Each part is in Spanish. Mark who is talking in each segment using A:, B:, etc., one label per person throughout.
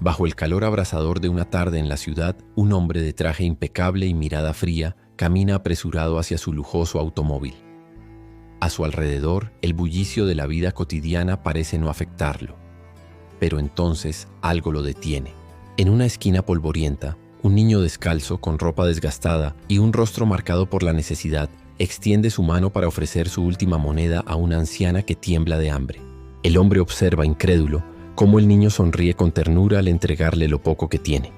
A: Bajo el calor abrasador de una tarde en la ciudad, un hombre de traje impecable y mirada fría camina apresurado hacia su lujoso automóvil. A su alrededor, el bullicio de la vida cotidiana parece no afectarlo. Pero entonces algo lo detiene. En una esquina polvorienta, un niño descalzo con ropa desgastada y un rostro marcado por la necesidad extiende su mano para ofrecer su última moneda a una anciana que tiembla de hambre. El hombre observa incrédulo cómo el niño sonríe con ternura al entregarle lo poco que tiene.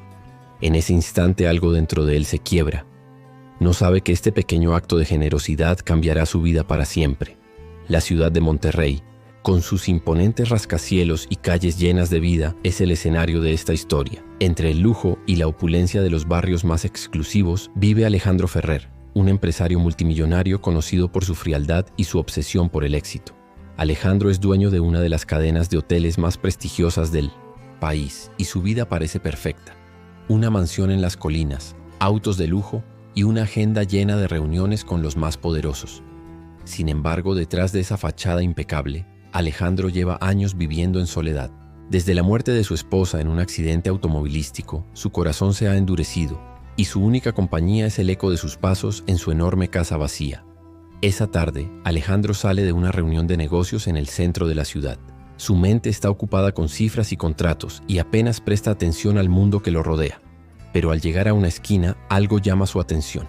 A: En ese instante algo dentro de él se quiebra. No sabe que este pequeño acto de generosidad cambiará su vida para siempre. La ciudad de Monterrey, con sus imponentes rascacielos y calles llenas de vida, es el escenario de esta historia. Entre el lujo y la opulencia de los barrios más exclusivos, vive Alejandro Ferrer, un empresario multimillonario conocido por su frialdad y su obsesión por el éxito. Alejandro es dueño de una de las cadenas de hoteles más prestigiosas del país y su vida parece perfecta. Una mansión en las colinas, autos de lujo y una agenda llena de reuniones con los más poderosos. Sin embargo, detrás de esa fachada impecable, Alejandro lleva años viviendo en soledad. Desde la muerte de su esposa en un accidente automovilístico, su corazón se ha endurecido y su única compañía es el eco de sus pasos en su enorme casa vacía. Esa tarde, Alejandro sale de una reunión de negocios en el centro de la ciudad. Su mente está ocupada con cifras y contratos y apenas presta atención al mundo que lo rodea. Pero al llegar a una esquina, algo llama su atención.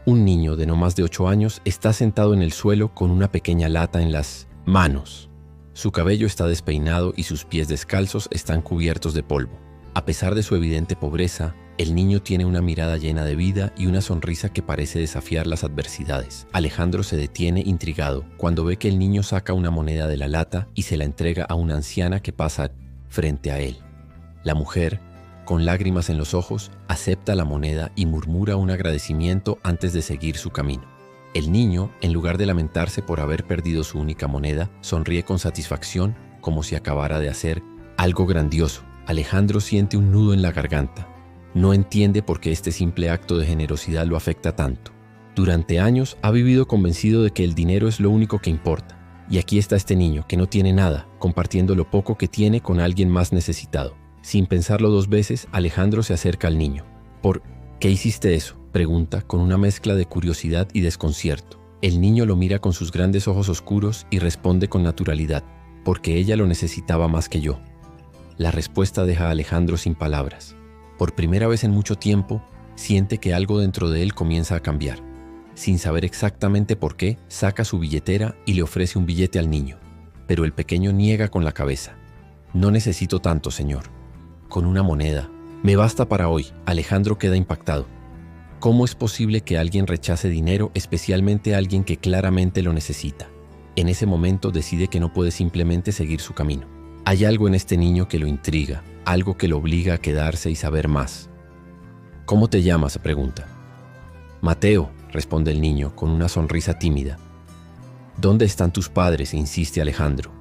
A: Un niño de no más de 8 años está sentado en el suelo con una pequeña lata en las manos. Su cabello está despeinado y sus pies descalzos están cubiertos de polvo. A pesar de su evidente pobreza, el niño tiene una mirada llena de vida y una sonrisa que parece desafiar las adversidades. Alejandro se detiene intrigado cuando ve que el niño saca una moneda de la lata y se la entrega a una anciana que pasa frente a él. La mujer, con lágrimas en los ojos, acepta la moneda y murmura un agradecimiento antes de seguir su camino. El niño, en lugar de lamentarse por haber perdido su única moneda, sonríe con satisfacción como si acabara de hacer algo grandioso. Alejandro siente un nudo en la garganta. No entiende por qué este simple acto de generosidad lo afecta tanto. Durante años ha vivido convencido de que el dinero es lo único que importa. Y aquí está este niño que no tiene nada, compartiendo lo poco que tiene con alguien más necesitado. Sin pensarlo 2 veces, Alejandro se acerca al niño. ¿Por qué hiciste eso?, pregunta con una mezcla de curiosidad y desconcierto. El niño lo mira con sus grandes ojos oscuros y responde con naturalidad: porque ella lo necesitaba más que yo. La respuesta deja a Alejandro sin palabras. Por primera vez en mucho tiempo, siente que algo dentro de él comienza a cambiar. Sin saber exactamente por qué, saca su billetera y le ofrece un billete al niño. Pero el pequeño niega con la cabeza. No necesito tanto, señor. Con una moneda. Me basta para hoy. Alejandro queda impactado. ¿Cómo es posible que alguien rechace dinero, especialmente alguien que claramente lo necesita? En ese momento decide que no puede simplemente seguir su camino. Hay algo en este niño que lo intriga, algo que lo obliga a quedarse y saber más. ¿Cómo te llamas?, pregunta. Mateo, responde el niño con una sonrisa tímida. ¿Dónde están tus padres?, insiste Alejandro.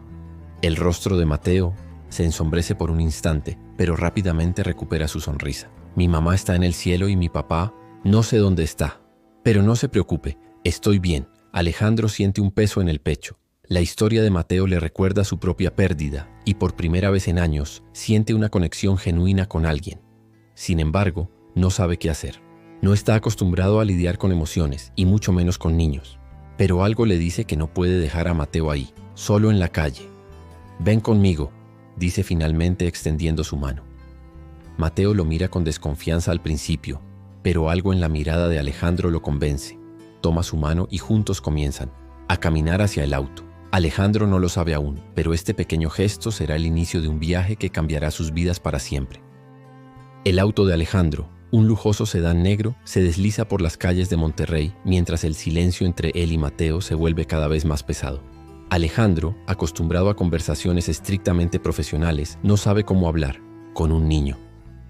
A: El rostro de Mateo se ensombrece por un instante, pero rápidamente recupera su sonrisa. Mi mamá está en el cielo y mi papá no sé dónde está. Pero no se preocupe, estoy bien. Alejandro siente un peso en el pecho. La historia de Mateo le recuerda su propia pérdida y por primera vez en años siente una conexión genuina con alguien. Sin embargo, no sabe qué hacer. No está acostumbrado a lidiar con emociones y mucho menos con niños. Pero algo le dice que no puede dejar a Mateo ahí, solo en la calle. Ven conmigo, dice finalmente extendiendo su mano. Mateo lo mira con desconfianza al principio, pero algo en la mirada de Alejandro lo convence. Toma su mano y juntos comienzan a caminar hacia el auto. Alejandro no lo sabe aún, pero este pequeño gesto será el inicio de un viaje que cambiará sus vidas para siempre. El auto de Alejandro, un lujoso sedán negro, se desliza por las calles de Monterrey mientras el silencio entre él y Mateo se vuelve cada vez más pesado. Alejandro, acostumbrado a conversaciones estrictamente profesionales, no sabe cómo hablar con un niño.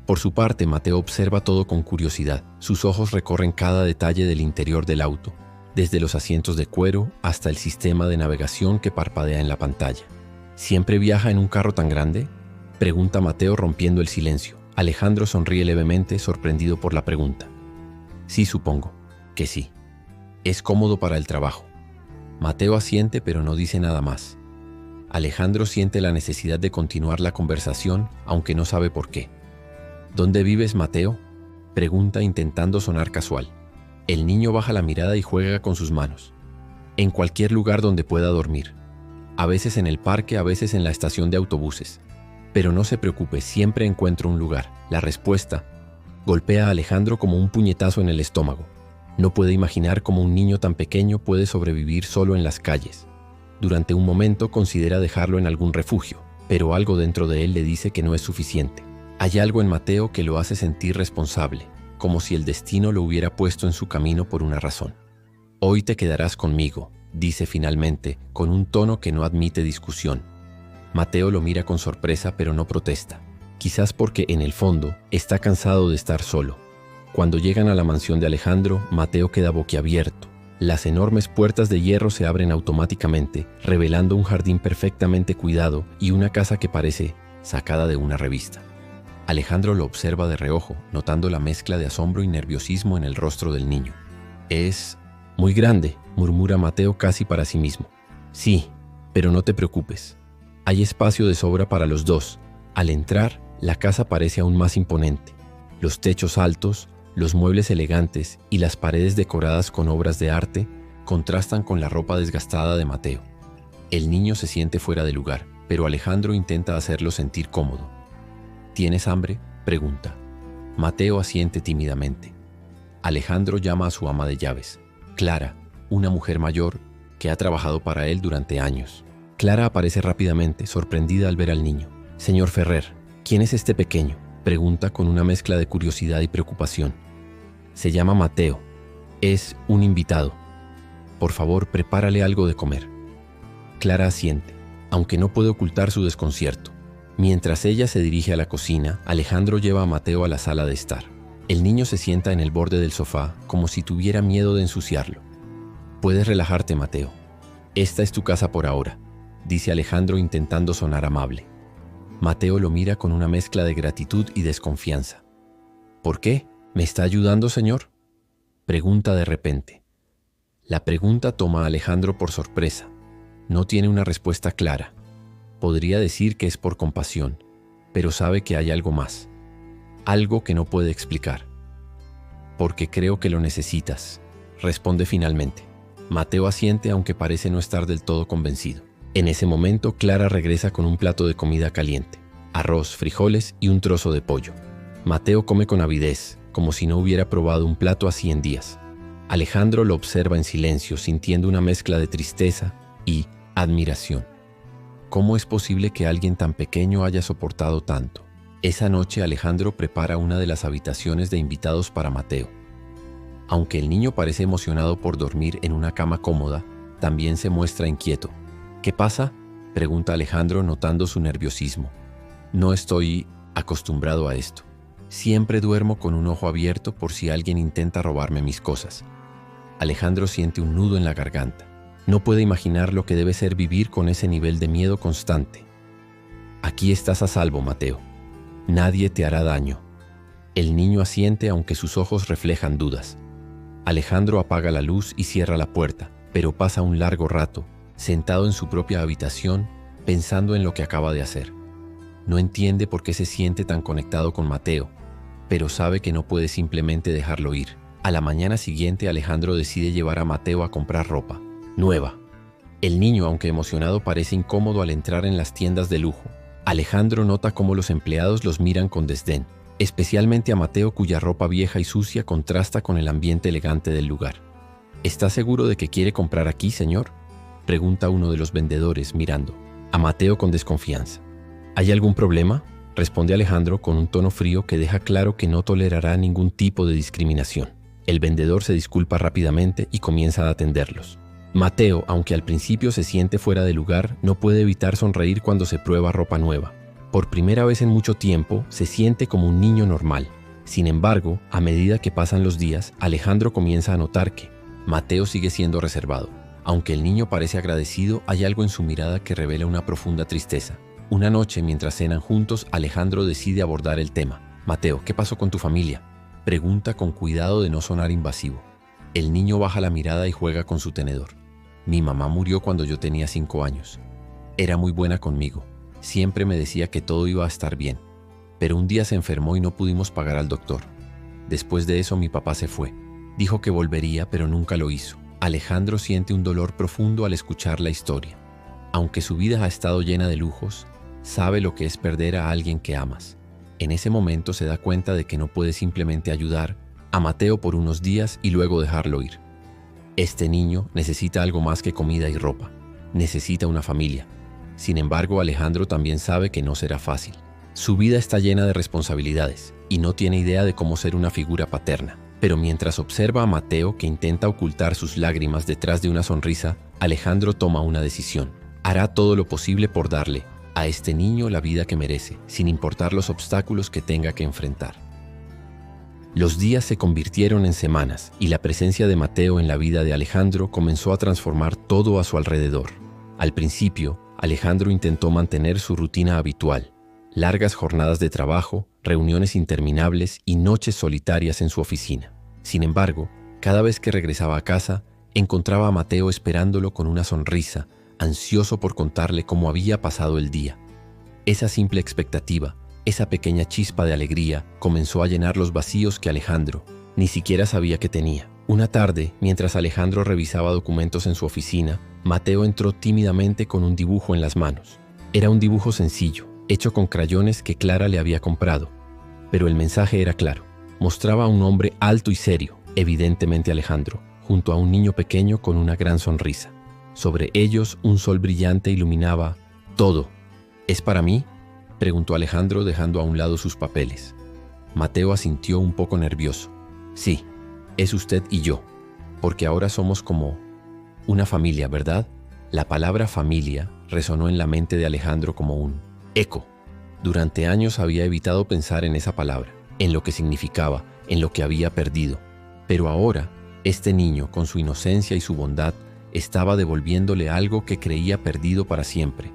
A: Por su parte, Mateo observa todo con curiosidad. Sus ojos recorren cada detalle del interior del auto, desde los asientos de cuero hasta el sistema de navegación que parpadea en la pantalla. ¿Siempre viaja en un carro tan grande?, pregunta Mateo rompiendo el silencio. Alejandro sonríe levemente, sorprendido por la pregunta. Sí, supongo que sí. Es cómodo para el trabajo. Mateo asiente, pero no dice nada más. Alejandro siente la necesidad de continuar la conversación, aunque no sabe por qué. ¿Dónde vives, Mateo?, pregunta intentando sonar casual. El niño baja la mirada y juega con sus manos. En cualquier lugar donde pueda dormir. A veces en el parque, a veces en la estación de autobuses. Pero no se preocupe, siempre encuentro un lugar. La respuesta golpea a Alejandro como un puñetazo en el estómago. No puede imaginar cómo un niño tan pequeño puede sobrevivir solo en las calles. Durante un momento considera dejarlo en algún refugio, pero algo dentro de él le dice que no es suficiente. Hay algo en Mateo que lo hace sentir responsable, como si el destino lo hubiera puesto en su camino por una razón. Hoy te quedarás conmigo, dice finalmente, con un tono que no admite discusión. Mateo lo mira con sorpresa, pero no protesta. Quizás porque en el fondo está cansado de estar solo. Cuando llegan a la mansión de Alejandro, Mateo queda boquiabierto. Las enormes puertas de hierro se abren automáticamente, revelando un jardín perfectamente cuidado y una casa que parece sacada de una revista. Alejandro lo observa de reojo, notando la mezcla de asombro y nerviosismo en el rostro del niño. «Es muy grande», murmura Mateo casi para sí mismo. «Sí, pero no te preocupes. Hay espacio de sobra para los dos». Al entrar, la casa parece aún más imponente. Los techos altos, los muebles elegantes y las paredes decoradas con obras de arte contrastan con la ropa desgastada de Mateo. El niño se siente fuera de lugar, pero Alejandro intenta hacerlo sentir cómodo. ¿Tienes hambre?, pregunta. Mateo asiente tímidamente. Alejandro llama a su ama de llaves, Clara, una mujer mayor que ha trabajado para él durante años. Clara aparece rápidamente, sorprendida al ver al niño. «Señor Ferrer, ¿quién es este pequeño?», pregunta con una mezcla de curiosidad y preocupación. «Se llama Mateo. Es un invitado. Por favor, prepárale algo de comer». Clara asiente, aunque no puede ocultar su desconcierto. Mientras ella se dirige a la cocina, Alejandro lleva a Mateo a la sala de estar. El niño se sienta en el borde del sofá, como si tuviera miedo de ensuciarlo. «Puedes relajarte, Mateo. Esta es tu casa por ahora», dice Alejandro intentando sonar amable. Mateo lo mira con una mezcla de gratitud y desconfianza. «¿Por qué? ¿Me está ayudando, señor?», pregunta de repente. La pregunta toma a Alejandro por sorpresa. No tiene una respuesta clara. Podría decir que es por compasión, pero sabe que hay algo más. Algo que no puede explicar. «Porque creo que lo necesitas», responde finalmente. Mateo asiente, aunque parece no estar del todo convencido. En ese momento, Clara regresa con un plato de comida caliente, arroz, frijoles y un trozo de pollo. Mateo come con avidez, como si no hubiera probado un plato así en días. Alejandro lo observa en silencio, sintiendo una mezcla de tristeza y admiración. ¿Cómo es posible que alguien tan pequeño haya soportado tanto? Esa noche Alejandro prepara una de las habitaciones de invitados para Mateo. Aunque el niño parece emocionado por dormir en una cama cómoda, también se muestra inquieto. «¿Qué pasa?», pregunta Alejandro notando su nerviosismo. «No estoy acostumbrado a esto. Siempre duermo con un ojo abierto por si alguien intenta robarme mis cosas». Alejandro siente un nudo en la garganta. No puede imaginar lo que debe ser vivir con ese nivel de miedo constante. «Aquí estás a salvo, Mateo. Nadie te hará daño». El niño asiente, aunque sus ojos reflejan dudas. Alejandro apaga la luz y cierra la puerta, pero pasa un largo rato sentado en su propia habitación, pensando en lo que acaba de hacer. No entiende por qué se siente tan conectado con Mateo, pero sabe que no puede simplemente dejarlo ir. A la mañana siguiente, Alejandro decide llevar a Mateo a comprar ropa nueva. El niño, aunque emocionado, parece incómodo al entrar en las tiendas de lujo. Alejandro nota cómo los empleados los miran con desdén, especialmente a Mateo, cuya ropa vieja y sucia contrasta con el ambiente elegante del lugar. «¿Está seguro de que quiere comprar aquí, señor?», pregunta uno de los vendedores, mirando a Mateo con desconfianza. «¿Hay algún problema?», responde Alejandro con un tono frío que deja claro que no tolerará ningún tipo de discriminación. El vendedor se disculpa rápidamente y comienza a atenderlos. Mateo, aunque al principio se siente fuera de lugar, no puede evitar sonreír cuando se prueba ropa nueva. Por primera vez en mucho tiempo, se siente como un niño normal. Sin embargo, a medida que pasan los días, Alejandro comienza a notar que Mateo sigue siendo reservado. Aunque el niño parece agradecido, hay algo en su mirada que revela una profunda tristeza. Una noche, mientras cenan juntos, Alejandro decide abordar el tema. «Mateo, ¿qué pasó con tu familia?», pregunta con cuidado de no sonar invasivo. El niño baja la mirada y juega con su tenedor. «Mi mamá murió cuando yo tenía 5 años. Era muy buena conmigo. Siempre me decía que todo iba a estar bien. Pero un día se enfermó y no pudimos pagar al doctor. Después de eso mi papá se fue. Dijo que volvería, pero nunca lo hizo. Alejandro siente un dolor profundo al escuchar la historia. Aunque su vida ha estado llena de lujos, sabe lo que es perder a alguien que amas. En ese momento se da cuenta de que no puede simplemente ayudar a Mateo por unos días y luego dejarlo ir. Este niño necesita algo más que comida y ropa. Necesita una familia. Sin embargo, Alejandro también sabe que no será fácil. Su vida está llena de responsabilidades y no tiene idea de cómo ser una figura paterna. Pero mientras observa a Mateo, que intenta ocultar sus lágrimas detrás de una sonrisa, Alejandro toma una decisión. Hará todo lo posible por darle a este niño la vida que merece, sin importar los obstáculos que tenga que enfrentar. Los días se convirtieron en semanas y la presencia de Mateo en la vida de Alejandro comenzó a transformar todo a su alrededor. Al principio, Alejandro intentó mantener su rutina habitual: largas jornadas de trabajo, reuniones interminables y noches solitarias en su oficina. Sin embargo, cada vez que regresaba a casa, encontraba a Mateo esperándolo con una sonrisa, ansioso por contarle cómo había pasado el día. Esa simple expectativa, esa pequeña chispa de alegría, comenzó a llenar los vacíos que Alejandro ni siquiera sabía que tenía. Una tarde, mientras Alejandro revisaba documentos en su oficina, Mateo entró tímidamente con un dibujo en las manos. Era un dibujo sencillo, hecho con crayones que Clara le había comprado. Pero el mensaje era claro. Mostraba a un hombre alto y serio, evidentemente Alejandro, junto a un niño pequeño con una gran sonrisa. Sobre ellos, un sol brillante iluminaba todo. ¿Es para mí?, preguntó Alejandro, dejando a un lado sus papeles. Mateo asintió un poco nervioso. Sí, es usted y yo, porque ahora somos como una familia, ¿verdad? La palabra familia resonó en la mente de Alejandro como un eco. Durante años había evitado pensar en esa palabra, en lo que significaba, en lo que había perdido. Pero ahora, este niño, con su inocencia y su bondad, estaba devolviéndole algo que creía perdido para siempre.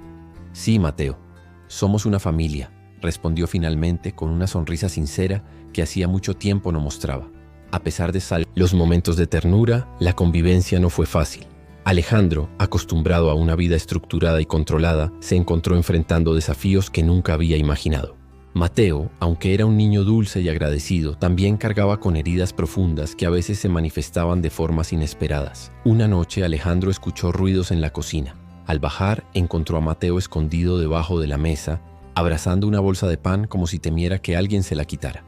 A: Sí, Mateo, somos una familia, respondió finalmente con una sonrisa sincera que hacía mucho tiempo no mostraba. A pesar de los momentos de ternura, la convivencia no fue fácil. Alejandro, acostumbrado a una vida estructurada y controlada, se encontró enfrentando desafíos que nunca había imaginado. Mateo, aunque era un niño dulce y agradecido, también cargaba con heridas profundas que a veces se manifestaban de formas inesperadas. Una noche, Alejandro escuchó ruidos en la cocina. Al bajar, encontró a Mateo escondido debajo de la mesa, abrazando una bolsa de pan como si temiera que alguien se la quitara.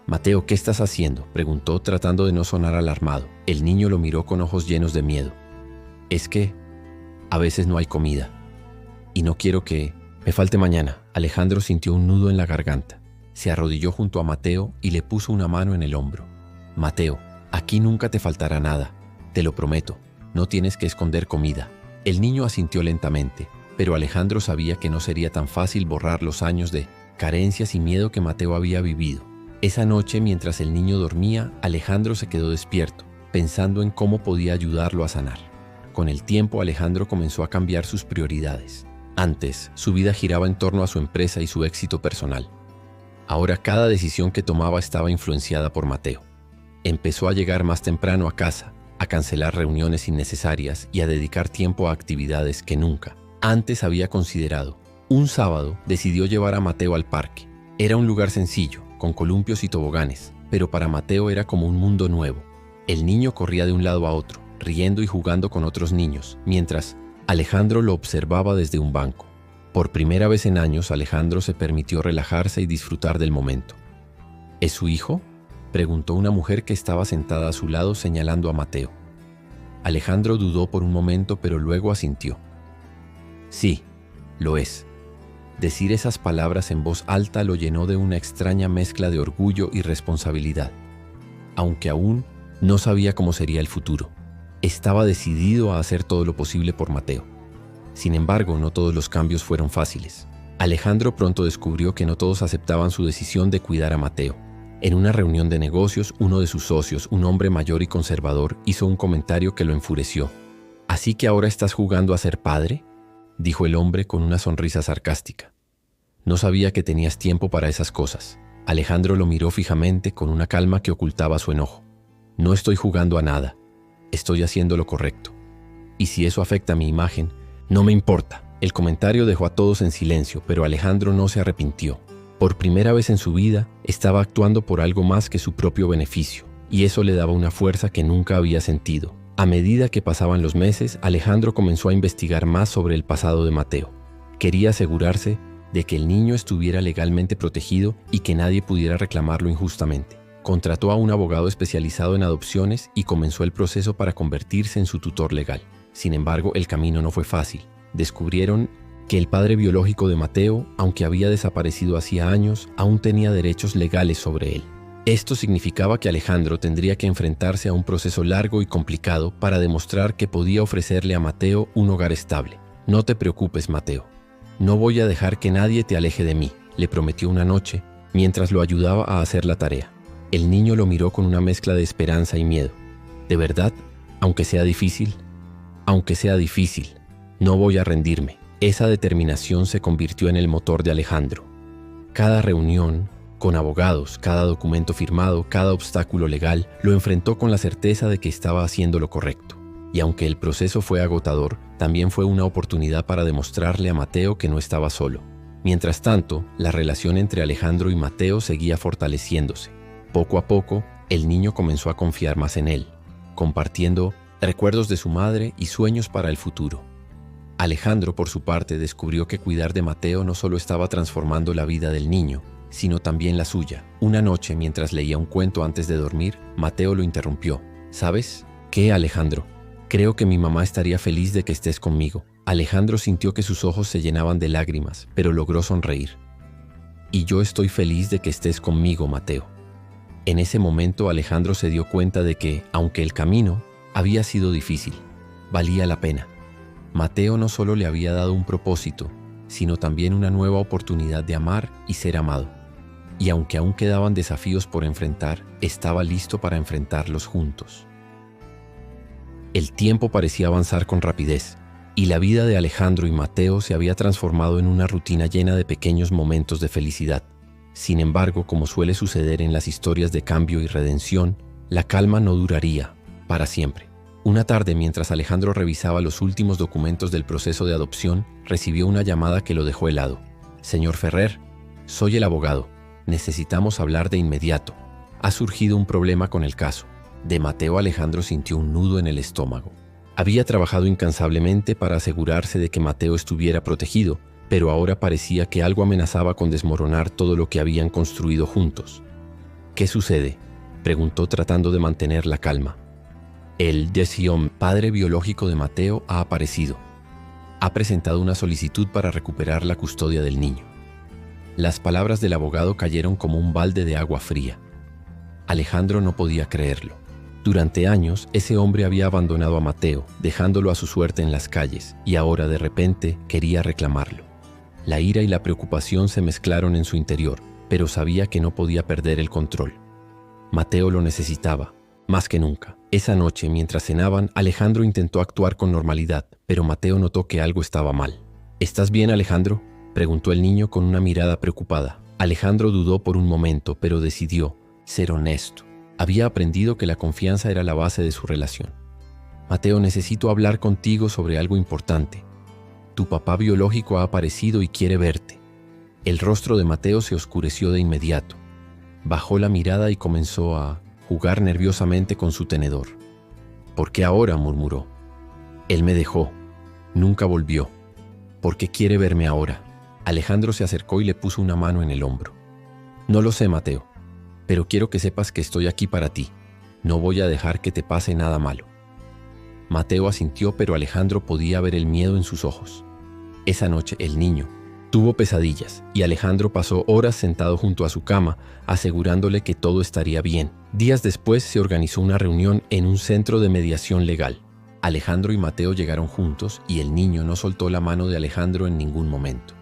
A: «Mateo, ¿qué estás haciendo?», preguntó, tratando de no sonar alarmado. El niño lo miró con ojos llenos de miedo. «Es que a veces no hay comida y no quiero que me falte mañana». Alejandro sintió un nudo en la garganta. Se arrodilló junto a Mateo y le puso una mano en el hombro. «Mateo, aquí nunca te faltará nada, te lo prometo, no tienes que esconder comida». El niño asintió lentamente, pero Alejandro sabía que no sería tan fácil borrar los años de carencias y miedo que Mateo había vivido. Esa noche, mientras el niño dormía, Alejandro se quedó despierto, pensando en cómo podía ayudarlo a sanar. Con el tiempo, Alejandro comenzó a cambiar sus prioridades. Antes, su vida giraba en torno a su empresa y su éxito personal. Ahora, cada decisión que tomaba estaba influenciada por Mateo. Empezó a llegar más temprano a casa, a cancelar reuniones innecesarias y a dedicar tiempo a actividades que nunca antes había considerado. Un sábado decidió llevar a Mateo al parque. Era un lugar sencillo, con columpios y toboganes, pero para Mateo era como un mundo nuevo. El niño corría de un lado a otro, riendo y jugando con otros niños, mientras Alejandro lo observaba desde un banco. Por primera vez en años, Alejandro se permitió relajarse y disfrutar del momento. ¿Es su hijo?, preguntó una mujer que estaba sentada a su lado, señalando a Mateo. Alejandro dudó por un momento, pero luego asintió. Sí, lo es. Decir esas palabras en voz alta lo llenó de una extraña mezcla de orgullo y responsabilidad. Aunque aún no sabía cómo sería el futuro, estaba decidido a hacer todo lo posible por Mateo. Sin embargo, no todos los cambios fueron fáciles. Alejandro pronto descubrió que no todos aceptaban su decisión de cuidar a Mateo. En una reunión de negocios, uno de sus socios, un hombre mayor y conservador, hizo un comentario que lo enfureció. «¿Así que ahora estás jugando a ser padre?», dijo el hombre con una sonrisa sarcástica. «No sabía que tenías tiempo para esas cosas». Alejandro lo miró fijamente con una calma que ocultaba su enojo. «No estoy jugando a nada. Estoy haciendo lo correcto. Y si eso afecta a mi imagen, no me importa». El comentario dejó a todos en silencio, pero Alejandro no se arrepintió. Por primera vez en su vida, estaba actuando por algo más que su propio beneficio, y eso le daba una fuerza que nunca había sentido. A medida que pasaban los meses, Alejandro comenzó a investigar más sobre el pasado de Mateo. Quería asegurarse de que el niño estuviera legalmente protegido y que nadie pudiera reclamarlo injustamente. Contrató a un abogado especializado en adopciones y comenzó el proceso para convertirse en su tutor legal. Sin embargo, el camino no fue fácil. Descubrieron que el padre biológico de Mateo, aunque había desaparecido hacía años, aún tenía derechos legales sobre él. Esto significaba que Alejandro tendría que enfrentarse a un proceso largo y complicado para demostrar que podía ofrecerle a Mateo un hogar estable. «No te preocupes, Mateo. No voy a dejar que nadie te aleje de mí», le prometió una noche, mientras lo ayudaba a hacer la tarea. El niño lo miró con una mezcla de esperanza y miedo. «¿De verdad? Aunque sea difícil?» «Aunque sea difícil. No voy a rendirme». Esa determinación se convirtió en el motor de Alejandro. Cada reunión con abogados, cada documento firmado, cada obstáculo legal, lo enfrentó con la certeza de que estaba haciendo lo correcto. Y aunque el proceso fue agotador, también fue una oportunidad para demostrarle a Mateo que no estaba solo. Mientras tanto, la relación entre Alejandro y Mateo seguía fortaleciéndose. Poco a poco, el niño comenzó a confiar más en él, compartiendo recuerdos de su madre y sueños para el futuro. Alejandro, por su parte, descubrió que cuidar de Mateo no solo estaba transformando la vida del niño, sino también la suya. Una noche, mientras leía un cuento antes de dormir, Mateo lo interrumpió. «¿Sabes qué, Alejandro? Creo que mi mamá estaría feliz de que estés conmigo». Alejandro sintió que sus ojos se llenaban de lágrimas, pero logró sonreír. «Y yo estoy feliz de que estés conmigo, Mateo». En ese momento, Alejandro se dio cuenta de que, aunque el camino había sido difícil, valía la pena. Mateo no solo le había dado un propósito, sino también una nueva oportunidad de amar y ser amado. Y aunque aún quedaban desafíos por enfrentar, estaba listo para enfrentarlos juntos. El tiempo parecía avanzar con rapidez, y la vida de Alejandro y Mateo se había transformado en una rutina llena de pequeños momentos de felicidad. Sin embargo, como suele suceder en las historias de cambio y redención, la calma no duraría para siempre. Una tarde, mientras Alejandro revisaba los últimos documentos del proceso de adopción, recibió una llamada que lo dejó helado. «Señor Ferrer, soy el abogado. Necesitamos hablar de inmediato. Ha surgido un problema con el caso». De Mateo, Alejandro sintió un nudo en el estómago. Había trabajado incansablemente para asegurarse de que Mateo estuviera protegido, pero ahora parecía que algo amenazaba con desmoronar todo lo que habían construido juntos. «¿Qué sucede?», preguntó tratando de mantener la calma. El padre biológico de Mateo ha aparecido. Ha presentado una solicitud para recuperar la custodia del niño. Las palabras del abogado cayeron como un balde de agua fría. Alejandro no podía creerlo. Durante años, ese hombre había abandonado a Mateo, dejándolo a su suerte en las calles, y ahora de repente quería reclamarlo. La ira y la preocupación se mezclaron en su interior, pero sabía que no podía perder el control. Mateo lo necesitaba, más que nunca. Esa noche, mientras cenaban, Alejandro intentó actuar con normalidad, pero Mateo notó que algo estaba mal. «¿Estás bien, Alejandro?», preguntó el niño con una mirada preocupada. Alejandro dudó por un momento, pero decidió ser honesto. Había aprendido que la confianza era la base de su relación. «Mateo, necesito hablar contigo sobre algo importante. Tu papá biológico ha aparecido y quiere verte». El rostro de Mateo se oscureció de inmediato. Bajó la mirada y comenzó a jugar nerviosamente con su tenedor. «¿Por qué ahora?», murmuró. «Él me dejó. Nunca volvió. ¿Por qué quiere verme ahora?». Alejandro se acercó y le puso una mano en el hombro. «No lo sé, Mateo, pero quiero que sepas que estoy aquí para ti. No voy a dejar que te pase nada malo». Mateo asintió, pero Alejandro podía ver el miedo en sus ojos. Esa noche el niño tuvo pesadillas y Alejandro pasó horas sentado junto a su cama, asegurándole que todo estaría bien. Días después se organizó una reunión en un centro de mediación legal. Alejandro y Mateo llegaron juntos y el niño no soltó la mano de Alejandro en ningún momento.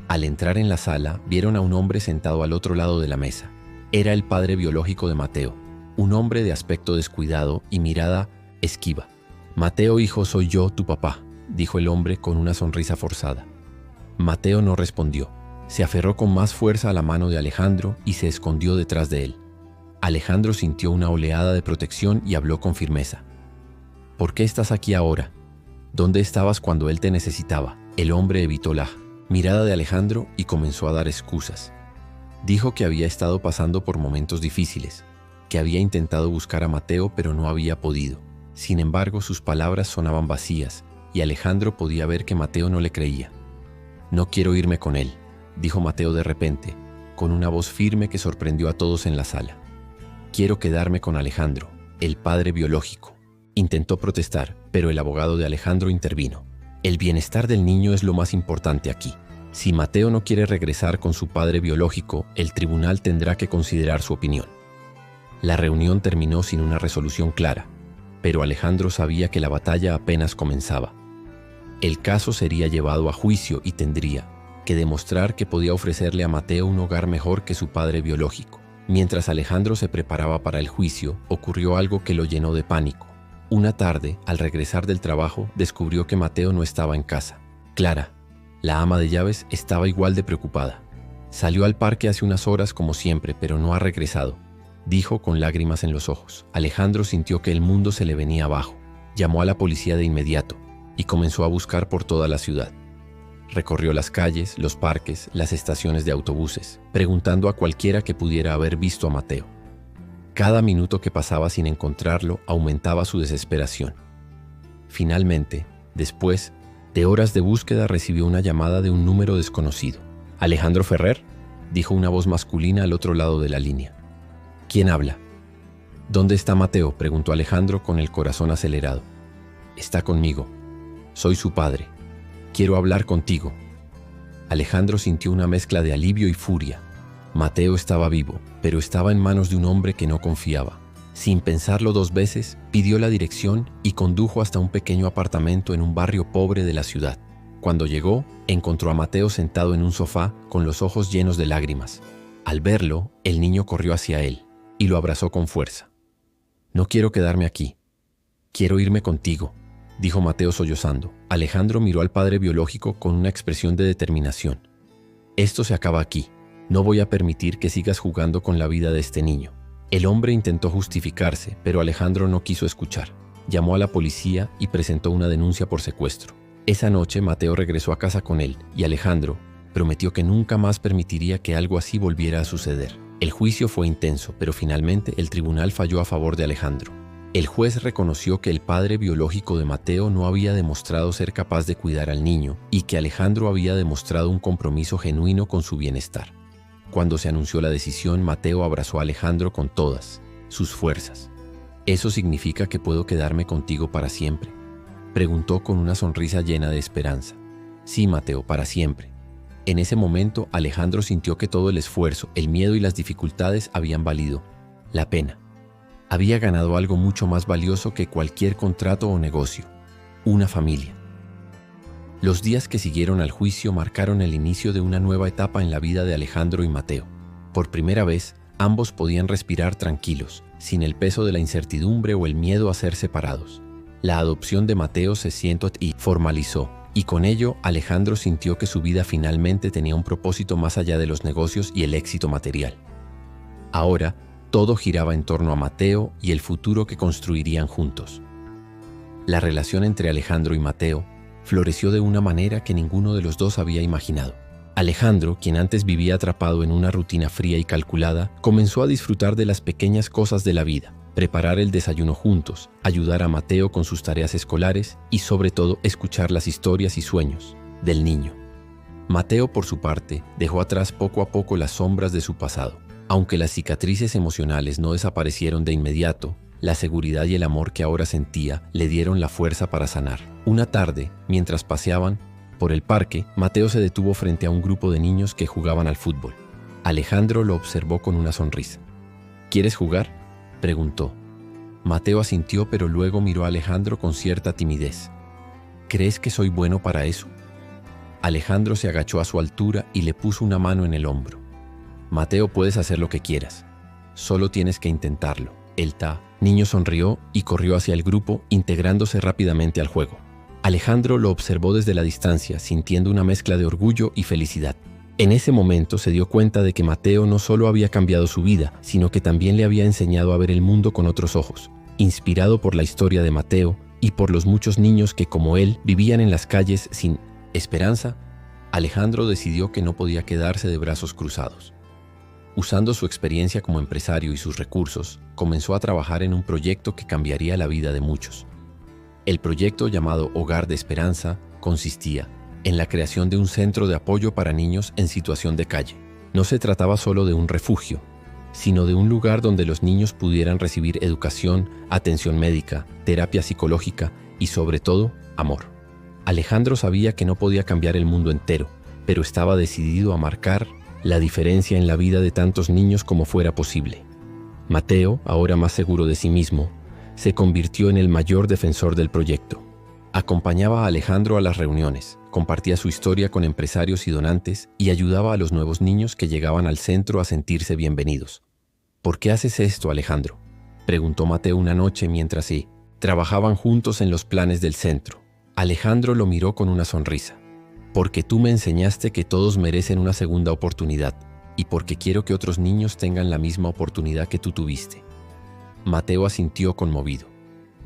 A: Al entrar en la sala, vieron a un hombre sentado al otro lado de la mesa. Era el padre biológico de Mateo, un hombre de aspecto descuidado y mirada esquiva. «Mateo, hijo, soy yo, tu papá», dijo el hombre con una sonrisa forzada. Mateo no respondió. Se aferró con más fuerza a la mano de Alejandro y se escondió detrás de él. Alejandro sintió una oleada de protección y habló con firmeza. «¿Por qué estás aquí ahora? ¿Dónde estabas cuando él te necesitaba?». El hombre evitó la mirada de Alejandro y comenzó a dar excusas. Dijo que había estado pasando por momentos difíciles, que había intentado buscar a Mateo pero no había podido. Sin embargo, sus palabras sonaban vacías y Alejandro podía ver que Mateo no le creía. «No quiero irme con él», dijo Mateo de repente, con una voz firme que sorprendió a todos en la sala. «Quiero quedarme con Alejandro, el padre biológico». Intentó protestar, pero el abogado de Alejandro intervino. «El bienestar del niño es lo más importante aquí. Si Mateo no quiere regresar con su padre biológico, el tribunal tendrá que considerar su opinión». La reunión terminó sin una resolución clara, pero Alejandro sabía que la batalla apenas comenzaba. El caso sería llevado a juicio y tendría que demostrar que podía ofrecerle a Mateo un hogar mejor que su padre biológico. Mientras Alejandro se preparaba para el juicio, ocurrió algo que lo llenó de pánico. Una tarde, al regresar del trabajo, descubrió que Mateo no estaba en casa. Clara, la ama de llaves, estaba igual de preocupada. «Salió al parque hace unas horas como siempre, pero no ha regresado», dijo con lágrimas en los ojos. Alejandro sintió que el mundo se le venía abajo. Llamó a la policía de inmediato y comenzó a buscar por toda la ciudad. Recorrió las calles, los parques, las estaciones de autobuses, preguntando a cualquiera que pudiera haber visto a Mateo. Cada minuto que pasaba sin encontrarlo aumentaba su desesperación. Finalmente, después de horas de búsqueda, recibió una llamada de un número desconocido. «¿Alejandro Ferrer?», dijo una voz masculina al otro lado de la línea. «¿Quién habla?». «¿Dónde está Mateo?», preguntó Alejandro con el corazón acelerado. «Está conmigo. Soy su padre. Quiero hablar contigo». Alejandro sintió una mezcla de alivio y furia. Mateo estaba vivo, pero estaba en manos de un hombre que no confiaba. Sin pensarlo dos veces, pidió la dirección y condujo hasta un pequeño apartamento en un barrio pobre de la ciudad. Cuando llegó, encontró a Mateo sentado en un sofá con los ojos llenos de lágrimas. Al verlo, el niño corrió hacia él y lo abrazó con fuerza. «No quiero quedarme aquí. Quiero irme contigo», dijo Mateo sollozando. Alejandro miró al padre biológico con una expresión de determinación. «Esto se acaba aquí. No voy a permitir que sigas jugando con la vida de este niño». El hombre intentó justificarse, pero Alejandro no quiso escuchar. Llamó a la policía y presentó una denuncia por secuestro. Esa noche Mateo regresó a casa con él y Alejandro prometió que nunca más permitiría que algo así volviera a suceder. El juicio fue intenso, pero finalmente el tribunal falló a favor de Alejandro. El juez reconoció que el padre biológico de Mateo no había demostrado ser capaz de cuidar al niño y que Alejandro había demostrado un compromiso genuino con su bienestar. Cuando se anunció la decisión, Mateo abrazó a Alejandro con todas sus fuerzas. «¿Eso significa que puedo quedarme contigo para siempre?», preguntó con una sonrisa llena de esperanza. «Sí, Mateo, para siempre». En ese momento, Alejandro sintió que todo el esfuerzo, el miedo y las dificultades habían valido la pena. Había ganado algo mucho más valioso que cualquier contrato o negocio: una familia. Los días que siguieron al juicio marcaron el inicio de una nueva etapa en la vida de Alejandro y Mateo. Por primera vez, ambos podían respirar tranquilos, sin el peso de la incertidumbre o el miedo a ser separados. La adopción de Mateo se siento y formalizó, y con ello Alejandro sintió que su vida finalmente tenía un propósito más allá de los negocios y el éxito material. Ahora, todo giraba en torno a Mateo y el futuro que construirían juntos. La relación entre Alejandro y Mateo floreció de una manera que ninguno de los dos había imaginado. Alejandro, quien antes vivía atrapado en una rutina fría y calculada, comenzó a disfrutar de las pequeñas cosas de la vida: preparar el desayuno juntos, ayudar a Mateo con sus tareas escolares y, sobre todo, escuchar las historias y sueños del niño. Mateo, por su parte, dejó atrás poco a poco las sombras de su pasado. Aunque las cicatrices emocionales no desaparecieron de inmediato, la seguridad y el amor que ahora sentía le dieron la fuerza para sanar. Una tarde, mientras paseaban por el parque, Mateo se detuvo frente a un grupo de niños que jugaban al fútbol. Alejandro lo observó con una sonrisa. «¿Quieres jugar?», preguntó. Mateo asintió, pero luego miró a Alejandro con cierta timidez. «¿Crees que soy bueno para eso?». Alejandro se agachó a su altura y le puso una mano en el hombro. «Mateo, puedes hacer lo que quieras. Solo tienes que intentarlo». El niño sonrió y corrió hacia el grupo, integrándose rápidamente al juego. Alejandro lo observó desde la distancia, sintiendo una mezcla de orgullo y felicidad. En ese momento se dio cuenta de que Mateo no solo había cambiado su vida, sino que también le había enseñado a ver el mundo con otros ojos. Inspirado por la historia de Mateo y por los muchos niños que, como él, vivían en las calles sin Esperanza, Alejandro decidió que no podía quedarse de brazos cruzados. Usando su experiencia como empresario y sus recursos, comenzó a trabajar en un proyecto que cambiaría la vida de muchos. El proyecto, llamado Hogar de Esperanza, consistía en la creación de un centro de apoyo para niños en situación de calle. No se trataba solo de un refugio, sino de un lugar donde los niños pudieran recibir educación, atención médica, terapia psicológica y, sobre todo, amor. Alejandro sabía que no podía cambiar el mundo entero, pero estaba decidido a marcar la diferencia en la vida de tantos niños como fuera posible. Mateo, ahora más seguro de sí mismo, se convirtió en el mayor defensor del proyecto. Acompañaba a Alejandro a las reuniones, compartía su historia con empresarios y donantes y ayudaba a los nuevos niños que llegaban al centro a sentirse bienvenidos. ¿Por qué haces esto, Alejandro?, preguntó Mateo una noche mientras trabajaban juntos en los planes del centro. Alejandro lo miró con una sonrisa. Porque tú me enseñaste que todos merecen una segunda oportunidad y porque quiero que otros niños tengan la misma oportunidad que tú tuviste. Mateo asintió conmovido.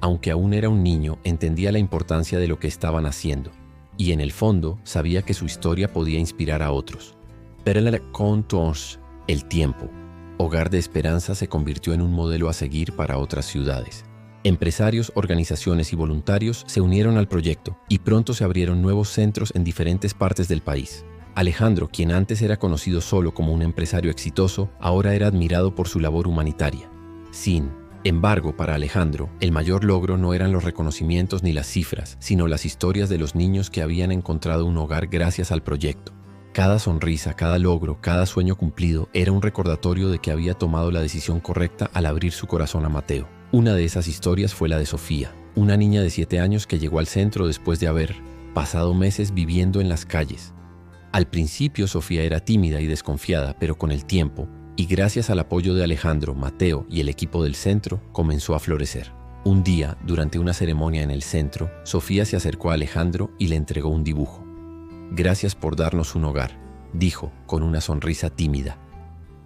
A: Aunque aún era un niño, entendía la importancia de lo que estaban haciendo y en el fondo sabía que su historia podía inspirar a otros. Pero el tiempo, Hogar de Esperanza se convirtió en un modelo a seguir para otras ciudades. Empresarios, organizaciones y voluntarios se unieron al proyecto y pronto se abrieron nuevos centros en diferentes partes del país. Alejandro, quien antes era conocido solo como un empresario exitoso, ahora era admirado por su labor humanitaria. Sin embargo, para Alejandro, el mayor logro no eran los reconocimientos ni las cifras, sino las historias de los niños que habían encontrado un hogar gracias al proyecto. Cada sonrisa, cada logro, cada sueño cumplido era un recordatorio de que había tomado la decisión correcta al abrir su corazón a Mateo. Una de esas historias fue la de Sofía, una niña de 7 años que llegó al centro después de haber pasado meses viviendo en las calles. Al principio Sofía era tímida y desconfiada, pero con el tiempo, y gracias al apoyo de Alejandro, Mateo y el equipo del centro, comenzó a florecer. Un día, durante una ceremonia en el centro, Sofía se acercó a Alejandro y le entregó un dibujo. «Gracias por darnos un hogar», dijo con una sonrisa tímida.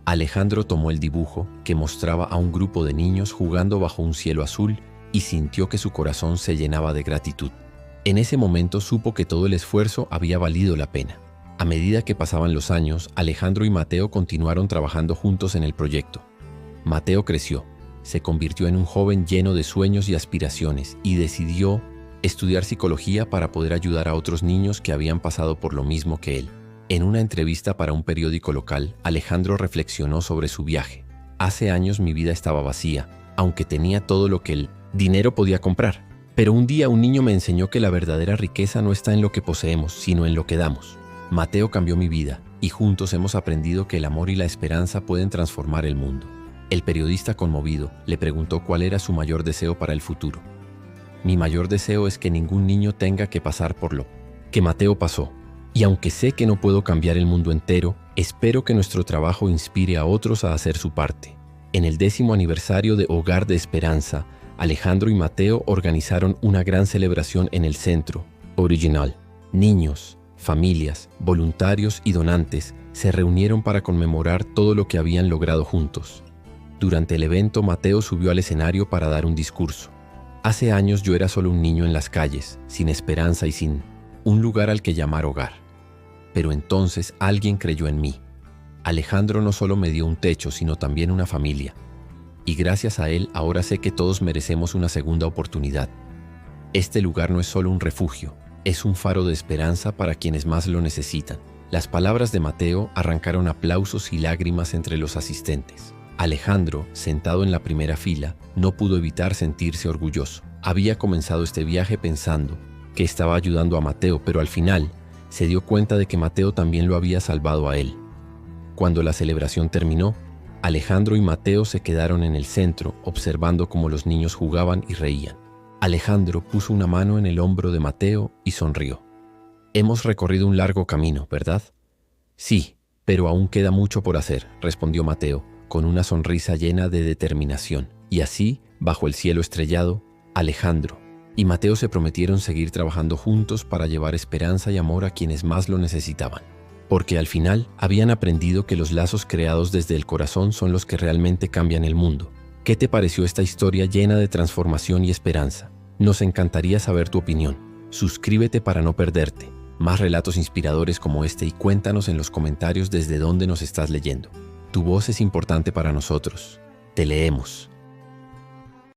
A: Alejandro tomó el dibujo, que mostraba a un grupo de niños jugando bajo un cielo azul, y sintió que su corazón se llenaba de gratitud. En ese momento supo que todo el esfuerzo había valido la pena. A medida que pasaban los años, Alejandro y Mateo continuaron trabajando juntos en el proyecto. Mateo creció, se convirtió en un joven lleno de sueños y aspiraciones y decidió estudiar psicología para poder ayudar a otros niños que habían pasado por lo mismo que él. En una entrevista para un periódico local, Alejandro reflexionó sobre su viaje. Hace años mi vida estaba vacía, aunque tenía todo lo que el dinero podía comprar. Pero un día un niño me enseñó que la verdadera riqueza no está en lo que poseemos, sino en lo que damos. Mateo cambió mi vida y juntos hemos aprendido que el amor y la esperanza pueden transformar el mundo. El periodista, conmovido, le preguntó cuál era su mayor deseo para el futuro. Mi mayor deseo es que ningún niño tenga que pasar por lo que Mateo pasó. Y aunque sé que no puedo cambiar el mundo entero, espero que nuestro trabajo inspire a otros a hacer su parte. En el 10º aniversario de Hogar de Esperanza, Alejandro y Mateo organizaron una gran celebración en el centro original. Niños, familias, voluntarios y donantes se reunieron para conmemorar todo lo que habían logrado juntos. Durante el evento, Mateo subió al escenario para dar un discurso. Hace años yo era solo un niño en las calles, sin esperanza y sin un lugar al que llamar hogar. Pero entonces alguien creyó en mí. Alejandro no solo me dio un techo, sino también una familia. Y gracias a él ahora sé que todos merecemos una segunda oportunidad. Este lugar no es solo un refugio, es un faro de esperanza para quienes más lo necesitan. Las palabras de Mateo arrancaron aplausos y lágrimas entre los asistentes. Alejandro, sentado en la primera fila, no pudo evitar sentirse orgulloso. Había comenzado este viaje pensando que estaba ayudando a Mateo, pero al final se dio cuenta de que Mateo también lo había salvado a él. Cuando la celebración terminó, Alejandro y Mateo se quedaron en el centro observando cómo los niños jugaban y reían. Alejandro puso una mano en el hombro de Mateo y sonrió. «Hemos recorrido un largo camino, ¿verdad?» «Sí, pero aún queda mucho por hacer», respondió Mateo, con una sonrisa llena de determinación. Y así, bajo el cielo estrellado, Alejandro y Mateo se prometieron seguir trabajando juntos para llevar esperanza y amor a quienes más lo necesitaban. Porque al final habían aprendido que los lazos creados desde el corazón son los que realmente cambian el mundo. ¿Qué te pareció esta historia llena de transformación y esperanza? Nos encantaría saber tu opinión. Suscríbete para no perderte. Más relatos inspiradores como este y cuéntanos en los comentarios desde dónde nos estás leyendo. Tu voz es importante para nosotros. Te leemos.